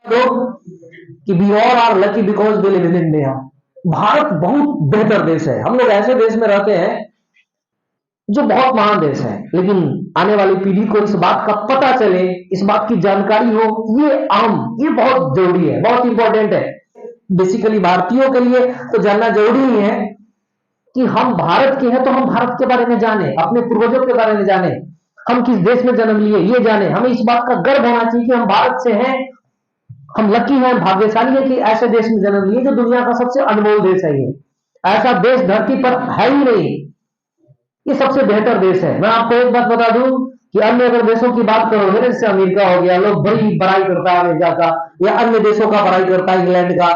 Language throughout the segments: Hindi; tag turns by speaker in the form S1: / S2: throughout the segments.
S1: कि we all are lucky because we live in India. Bharat बहुत बेहतर देश है। हम लोग ऐसे देश में रहते हैं जो बहुत महान देश है, लेकिन आने वाली पीढ़ी को इस बात का पता चले, इस बात की जानकारी हो, ये बहुत जरूरी है, बहुत इंपॉर्टेंट है। बेसिकली भारतीयों के लिए तो जानना जरूरी ही है कि हम भारत के हैं, तो हम भारत के बारे में जाने, अपने पूर्वजों के बारे में जाने, हम किस देश में जन्म लिए ये जाने। हमें इस बात का गर्व होना चाहिए कि हम भारत से हैं, हम लकी हैं, भाग्यशाली हैं कि ऐसे देश में जन्म लिए जो दुनिया का सबसे अनमोल देश है। ये ऐसा देश धरती पर है ही नहीं, ये सबसे बेहतर देश है। मैं आपको एक बात बता दूं कि अन्य अगर देशों की बात करोगे, जैसे अमेरिका हो गया, लोग बड़ी बड़ाई करता है अमेरिका का, या अन्य देशों का बड़ाई करता है इंग्लैंड का,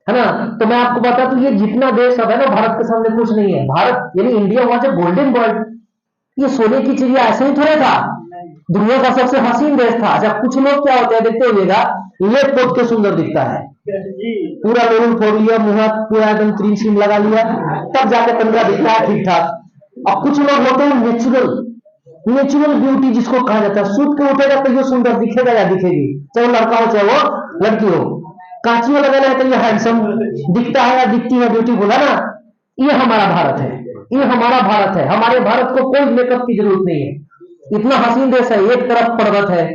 S1: है ना। तो मैं आपको बता दूं ये जितना देश सब है ना, भारत के सामने कुछ नहीं है। भारत यानी India was a golden world, ये सोने की चिड़िया ऐसे ही थोड़ा था, दुनिया का सबसे हसीन देश था। अच्छा, कुछ लोग क्या होते हैं, देखते हुएगा लेप पोत के सुंदर दिखता है, पूरा मेरून फोड़ लिया, मुंह पूरा एकदम क्रीम सीम लगा लिया, तब जाके पंद्रह दिखता है ठीक ठाक। और कुछ लोग होते हैं नेचुरल ब्यूटी जिसको कहा जाता है, सूत के उठेगा तो ये सुंदर दिखेगा या दिखेगी, चाहे लड़का हो चाहे वो लड़की हो। कांचियों लगाना है तो ये हैंडसम दिखता है या दिखती है, ब्यूटी बोला ना। ये हमारा भारत है, ये हमारा भारत है। हमारे भारत को कोई मेकअप की जरूरत नहीं है, इतना हसीन देश है। एक तरफ पर्वत है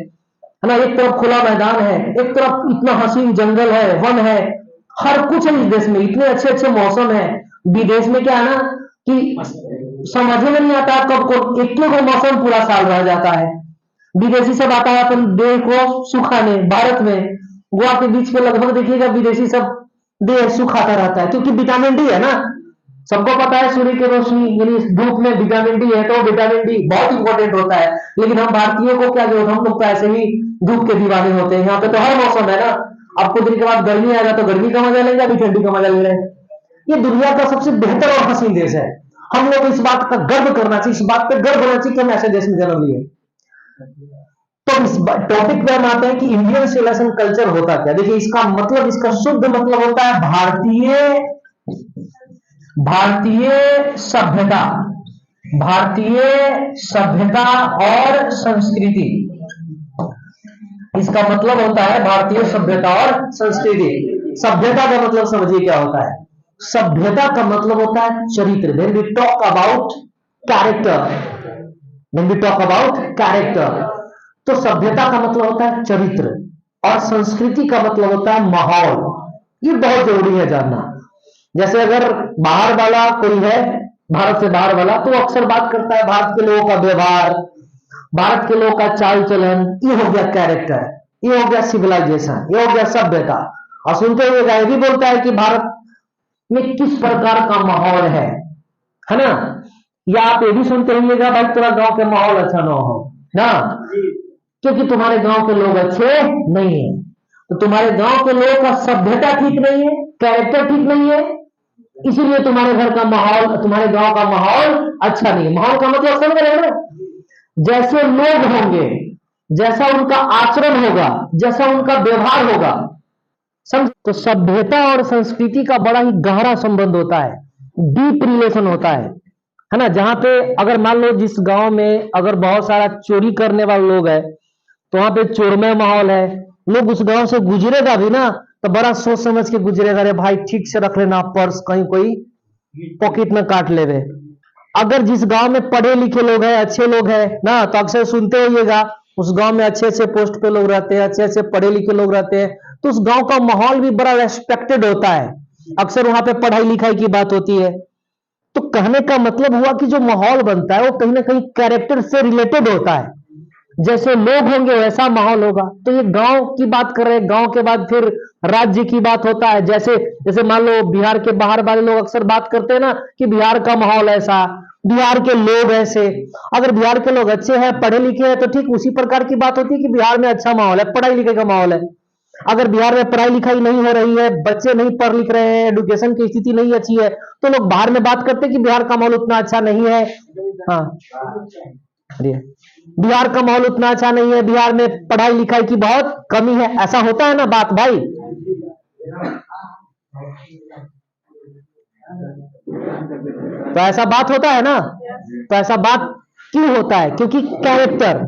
S1: ना, एक तरफ खुला मैदान है, एक तरफ इतना हसीन जंगल है, वन है, हर कुछ है इस देश में, इतने अच्छे अच्छे मौसम है। विदेश में क्या है ना कि समझ में नहीं आता कब को एक को मौसम पूरा साल रह जाता है। विदेशी सब आता है अपन देह को सुखाने। भारत में गोवा के बीच में लगभग देखिएगा विदेशी सब देह सुखाता रहता है, क्योंकि विटामिन डी है ना। सबको पता है सूर्य की रोशनी यानी धूप में विटामिन डी है, तो विटामिन डी बहुत इंपॉर्टेंट होता है। लेकिन हम भारतीयों को क्या जरूरत, हम लोग तो ऐसे ही धूप के दीवाने होते हैं। यहाँ पे तो हर मौसम है ना, अब कुछ दिन के बाद गर्मी आएगा तो गर्मी का मजा लेंगे, अभी ठंडी का मजा ले रहे हैं। ये दुनिया का सबसे बेहतर और हसीन देश है। हम लोग इस बात का गर्व करना चाहिए, इस बात पे गर्व होना चाहिए कि हम ऐसे देश में जन्म लिए। तो इस टॉपिक पे हम आते हैं कि इंडियन सिविलाइजेशन कल्चर होता क्या। देखिए इसका मतलब, इसका शुद्ध मतलब होता है भारतीय सभ्यता, भारतीय सभ्यता और संस्कृति। इसका मतलब होता है भारतीय सभ्यता और संस्कृति। सभ्यता का मतलब समझिए क्या होता है। सभ्यता का मतलब होता है चरित्र। When we talk about character, तो सभ्यता का मतलब होता है चरित्र, और संस्कृति का मतलब होता है माहौल। ये बहुत जरूरी है जानना। जैसे अगर बाहर वाला कोई है, भारत से बाहर वाला, तो अक्सर बात करता है भारत के लोगों का व्यवहार, भारत के लोगों का चाल चलन, ये हो गया कैरेक्टर, ये हो गया सिविलाइजेशन, ये हो गया सभ्यता। और सुनते हुए ये भी बोलता है कि भारत में किस प्रकार का माहौल है ना। या आप ये भी सुनते होंगे भाई तेरा गांव के माहौल अच्छा ना हो ना, क्योंकि तुम्हारे गांव के लोग अच्छे नहीं है, तो तुम्हारे गांव के लोगों का सभ्यता ठीक नहीं है, कैरेक्टर ठीक नहीं है, इसीलिए तुम्हारे घर का माहौल, तुम्हारे गांव का माहौल अच्छा नहीं है। माहौल का मतलब समझ रहे हैं ना, जैसे लोग होंगे, जैसा उनका आचरण होगा, जैसा उनका व्यवहार होगा, समझ। तो सभ्यता और संस्कृति का बड़ा ही गहरा संबंध होता है, डीप रिलेशन होता है ना। जहां पे अगर मान लो जिस गांव में अगर बहुत सारा चोरी करने वाले लोग हैं, तो वहां पे चोरमय माहौल है, लोग उस गांव से गुजरेगा भी ना तो बड़ा सोच समझ के गुजरेगा, रे भाई ठीक से रख लेना पर्स, कहीं कोई पॉकेट में काट लेवे। अगर जिस गांव में पढ़े लिखे लोग हैं, अच्छे लोग हैं ना, तो अक्सर सुनते होइएगा उस गांव में अच्छे अच्छे पोस्ट पे लोग रहते हैं, अच्छे अच्छे पढ़े लिखे लोग रहते हैं, तो उस गांव का माहौल भी बड़ा रेस्पेक्टेड होता है। अक्सर वहां पे पढ़ाई लिखाई की बात होती है। तो कहने का मतलब हुआ कि जो माहौल बनता है वो कहीं ना कहीं कैरेक्टर से रिलेटेड होता है। जैसे लोग होंगे वैसा माहौल होगा। तो ये गांव की बात कर रहे हैं, गांव के बाद फिर राज्य की बात होता है। जैसे जैसे मान लो बिहार के बाहर वाले लोग अक्सर बात करते हैं ना कि बिहार का माहौल ऐसा, बिहार के लोग ऐसे। अगर बिहार के लोग अच्छे हैं, पढ़े लिखे हैं, तो ठीक उसी प्रकार की बात होती है कि बिहार में अच्छा माहौल है, पढ़ाई लिखाई का माहौल है। अगर बिहार में पढ़ाई लिखाई नहीं हो रही है, बच्चे नहीं पढ़ लिख रहे हैं, एजुकेशन की स्थिति नहीं अच्छी है, तो लोग बाहर में बात करते हैं कि बिहार का माहौल उतना अच्छा नहीं है। हाँ, बिहार का माहौल उतना अच्छा नहीं है, बिहार में पढ़ाई लिखाई की बहुत कमी है, ऐसा होता है ना बात भाई। तो ऐसा बात होता है ना, तो ऐसा बात क्यों होता है, क्योंकि कैरेक्टर,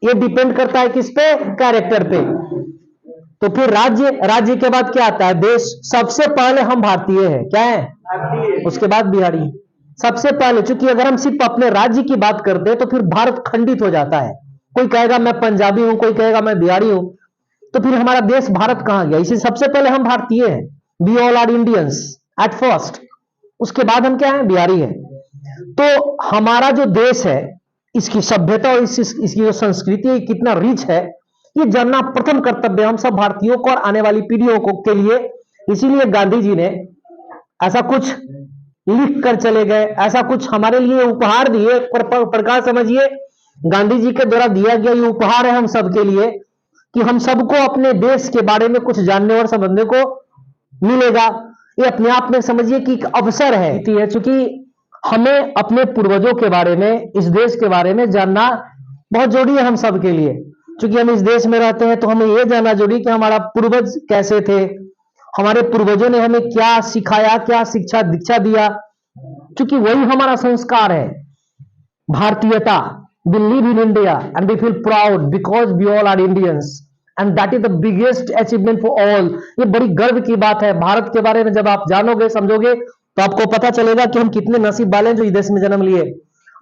S1: ये डिपेंड करता है किस पे, कैरेक्टर पे। तो फिर राज्य, राज्य के बाद क्या आता है? देश। सबसे पहले हम भारतीय हैं, क्या है? उसके बाद बिहारी। सबसे पहले, चूंकि अगर हम सिर्फ अपने राज्य की बात करते हैं तो फिर भारत खंडित हो जाता है। कोई कहेगा मैं पंजाबी हूं, कोई कहेगा मैं बिहारी हूं, तो फिर हमारा देश भारत कहां गया? इसी सबसे पहले हम भारतीय हैं। We all are Indians at first. उसके बाद हम क्या है? बिहारी हैं। तो हमारा जो देश है, इसकी सभ्यता और इसकी जो संस्कृति है, कितना रिच है, ये जानना प्रथम कर्तव्य हम सब भारतीयों को और आने वाली पीढ़ियों को के लिए। इसीलिए गांधी जी ने ऐसा कुछ लिख कर चले गए, ऐसा कुछ हमारे लिए उपहार दिए। प्रकार समझिए, गांधी जी के द्वारा दिया गया ये उपहार है हम सबके लिए, कि हम सबको अपने देश के बारे में कुछ जानने और समझने को मिलेगा। ये अपने आप में समझिए कि एक अवसर है, क्योंकि हमें अपने पूर्वजों के बारे में, इस देश के बारे में जानना बहुत जरूरी है हम सब के लिए। क्योंकि हम इस देश में रहते हैं तो हमें यह जानना जरूरी कि हमारा पूर्वज कैसे थे, हमारे पूर्वजों ने हमें क्या सिखाया, क्या शिक्षा दीक्षा दिया, क्योंकि वही हमारा संस्कार है। भारतीयता, we live in India and we feel proud because we all are Indians and that is the biggest achievement for all। ये बड़ी गर्व की बात है। भारत के बारे में जब आप जानोगे, समझोगे, तो आपको पता चलेगा कि हम कितने नसीब वाले हैं जो इस देश में जन्म लिए।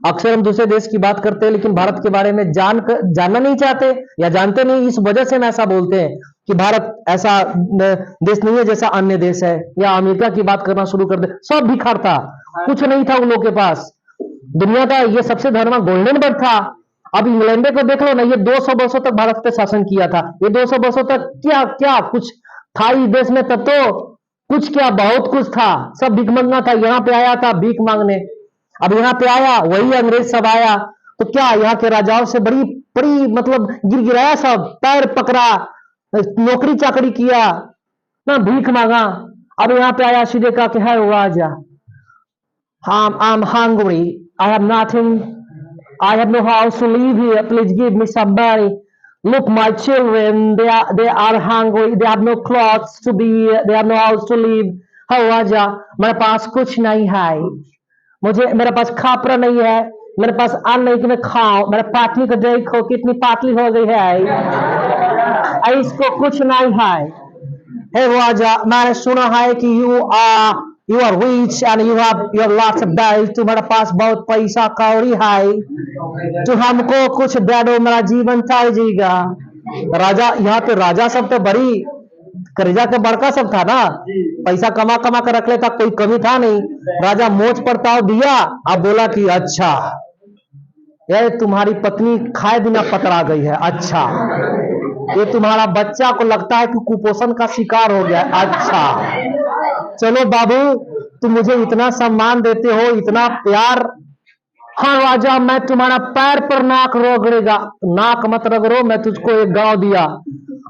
S1: अक्सर हम दूसरे देश की बात करते हैं लेकिन भारत के बारे में जानना नहीं चाहते या जानते नहीं। इस वजह से हम ऐसा बोलते हैं कि भारत ऐसा देश नहीं है जैसा अन्य देश है, या अमेरिका की बात करना शुरू कर दे, सब भिखार था, कुछ नहीं था उन लोगों के पास। दुनिया का ये सबसे धर्मा गोल्डन बर्ड था। अब इंग्लैंड को देख लो ना, ये 200 वर्षों तक भारत पे शासन किया था। ये 200 वर्षों तक क्या क्या कुछ था इस देश में? तब तो कुछ क्या, बहुत कुछ था। सब भीख मांगना था। यहाँ पे आया था भीख मांगने। अब यहाँ पे आया, वही अंग्रेज सब आया, तो क्या यहाँ के राजाओं से बड़ी बड़ी मतलब गिरगिराया, सब पैर पकड़ा, नौकरी चाकरी किया ना, भीख मांगा। अब यहाँ पे आया, सीधे कहा कि है राजा, I'm hungry, I have nothing, I have no house to live here, please give me some money. Look, my children, they are hungry, they have no clothes to be, they have no house to live. है राजा, मेरे पास कुछ नहीं है, मेरे पास खापरा नहीं है, मेरे पास अन्न नहीं कि मैं खाऊं, मेरे पाटली को देखो कितनी पातली हो गई है, इसको कुछ नहीं है। हे राजा, मैंने सुना है कि you are rich and you have lots of wealth, तुम्हारे पास बहुत पैसा कौड़ी है, तो हमको कुछ दे दो, मेरा जीवन चल जाएगा। राजा, यहाँ पे राजा सब तो बड़ी कर्जा के बड़का सब था ना, पैसा कमा कमा कर रख लेता, कोई कमी था नहीं। राजा मोच पर ताव दिया, अब बोला कि अच्छा ये तुम्हारी पत्नी खाए बिना पतरा गई है, अच्छा ये तुम्हारा बच्चा को लगता है कि कुपोषण का शिकार हो गया, अच्छा चलो बाबू तुम मुझे इतना सम्मान देते हो, इतना प्यार, हाँ राजा मैं तुम्हारा पैर पर नाक रगड़ेगा। नाक मत रगड़ो, मैं तुझको एक गांव दिया।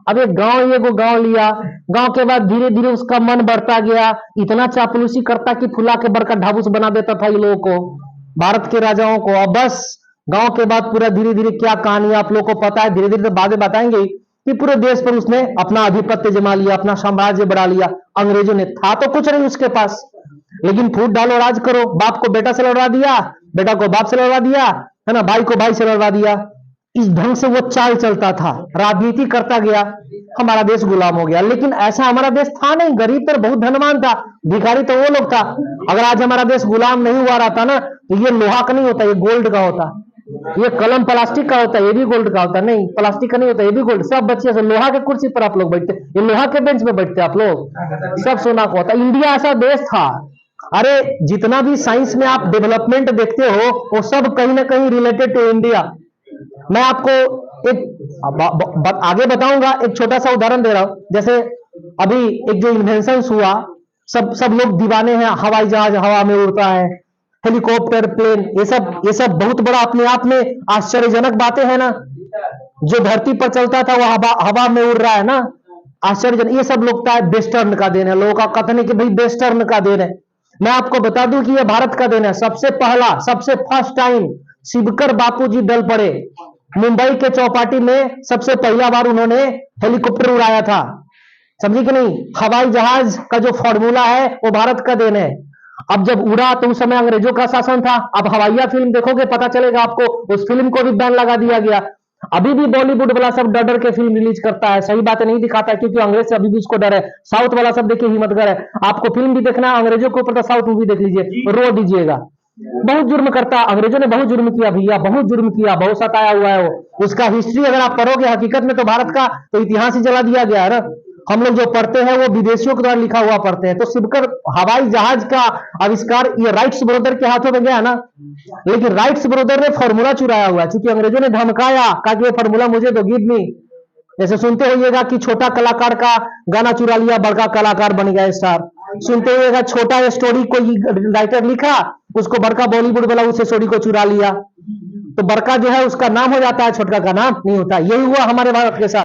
S1: अब एक गांव लिया। गांव के बाद धीरे धीरे उसका मन बढ़ता गया, इतना चापलूसी करता कि फुला के बड़का ढाबूस बना देता था ये लोगों को, भारत के राजाओं को। अब बस गांव के बाद पूरा धीरे धीरे क्या कहानी आप लोग को पता है, धीरे धीरे बातें बताएंगे कि पूरे देश पर उसने अपना आधिपत्य जमा लिया, अपना साम्राज्य बढ़ा लिया। अंग्रेजों ने था तो कुछ नहीं उसके पास, लेकिन फूट डालो राज करो, बाप को बेटा से लड़वा दिया, बेटा को बाप से लड़वा दिया, है ना, भाई को भाई से लड़वा दिया। इस ढंग से वो चाल चलता था, राजनीति करता गया, हमारा देश गुलाम हो गया। लेकिन ऐसा हमारा देश था नहीं, गरीब पर बहुत धनवान था, भिखारी तो वो लोग था। अगर आज हमारा देश गुलाम नहीं हुआ रहता ना, तो ये लोहा का नहीं होता, ये गोल्ड का होता। ये कलम प्लास्टिक का होता है, ये भी गोल्ड का होता, नहीं प्लास्टिक का नहीं होता, ये भी गोल्ड। सब बच्चे से लोहा के कुर्सी पर आप लोग बैठते, ये लोहा के बेंच पे बैठते आप लोग, सब सोना का होता। इंडिया ऐसा देश था। अरे जितना भी साइंस में आप डेवलपमेंट देखते हो वो सब कहीं ना कहीं रिलेटेड टू इंडिया। मैं आपको एक आगे बताऊंगा, एक छोटा सा उदाहरण दे रहा हूं। जैसे अभी एक जो इन्वेंशन हुआ, सब लोग दीवाने हैं, हवाई जहाज हवा में उड़ता है, हेलीकॉप्टर, प्लेन, ये सब बहुत बड़ा अपने आप में आश्चर्यजनक बातें हैं ना। जो धरती पर चलता था वो हवा में उड़ रहा है ना, आश्चर्यजनक। ये सब लोग का वेस्टर्न का देन है, लोगों का कथन है कि भाई वेस्टर्न का देन है। मैं आपको बता दूं कि ये भारत का देन है। सबसे फर्स्ट टाइम शिवकर बापूजी दल पड़े, मुंबई के चौपाटी में सबसे पहला बार उन्होंने हेलीकॉप्टर उड़ाया था, समझे कि नहीं। हवाई जहाज का जो फॉर्मूला है वो भारत का देन है। अब जब उड़ा तो उस समय अंग्रेजों का शासन था। अब हवाइया फिल्म देखोगे पता चलेगा आपको, उस फिल्म को भी बैन लगा दिया गया। अभी भी बॉलीवुड वाला सब डर डर के फिल्म रिलीज करता है, सही बात नहीं दिखाता है, क्योंकि अंग्रेज से अभी भी उसको डर है। साउथ वाला सब देखिए हिम्मतगर है। आपको फिल्म भी देखना है अंग्रेजों के ऊपर तो साउथ मूवी देख लीजिए, रो दीजिएगा। बहुत जुर्म करता है, अंग्रेजों ने बहुत जुर्म किया भैया, बहुत जुर्म किया, बहुत सताया हुआ है वो। उसका हिस्ट्री अगर आप पढ़ोगे हकीकत में तो भारत का तो इतिहास ही जला दिया गया है ना। हम लोग जो पढ़ते हैं वो विदेशियों के द्वारा लिखा हुआ पढ़ते हैं। तो सिर्फ हवाई जहाज का आविष्कार ये राइट्स ब्रदर के हाथों में गया ना, लेकिन राइट्स ब्रदर ने फॉर्मूला चुराया हुआ है, क्योंकि अंग्रेजों ने धमकाया, कहा कि ये फॉर्मूला मुझे दो, गिव मी। जैसे सुनते होइएगा कि छोटा कलाकार का गाना चुरा लिया, बड़का कलाकार बन गया स्टार। सुनते हुएगा छोटा स्टोरी कोई राइटर लिखा, उसको बड़का बॉलीवुड वाला उस स्टोरी को चुरा लिया, तो बड़का जो है उसका नाम हो जाता है, छोटका का नाम नहीं होता। यही हुआ हमारे भारत के साथ।